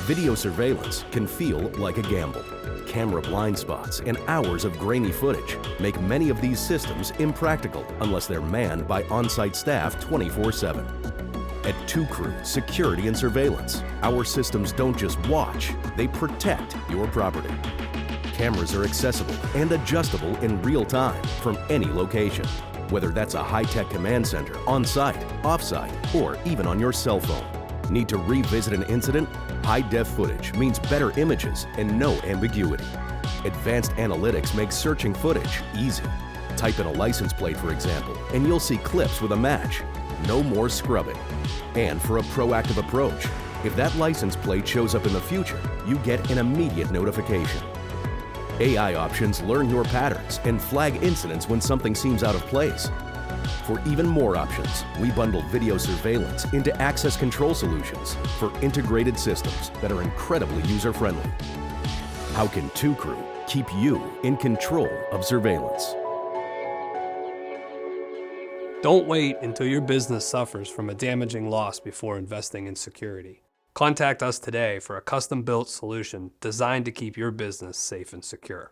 Video surveillance can feel like a gamble. Camera blind spots and hours of grainy footage make many of these systems impractical unless they're manned by on-site staff 24/7. At Krew Security and Surveillance, our systems don't just watch, they protect your property. Cameras are accessible and adjustable in real time from any location, whether that's a high-tech command center on-site, off-site, or even on your cell phone. Need to revisit an incident? High-def footage means better images and no ambiguity. Advanced analytics makes searching footage easy. Type in a license plate, for example, and you'll see clips with a match. No more scrubbing. And for a proactive approach, if that license plate shows up in the future, you get an immediate notification. AI options learn your patterns and flag incidents when something seems out of place. For even more options, we bundle video surveillance into access control solutions for integrated systems that are incredibly user-friendly. How can Krew keep you in control of surveillance? Don't wait until your business suffers from a damaging loss before investing in security. Contact us today for a custom-built solution designed to keep your business safe and secure.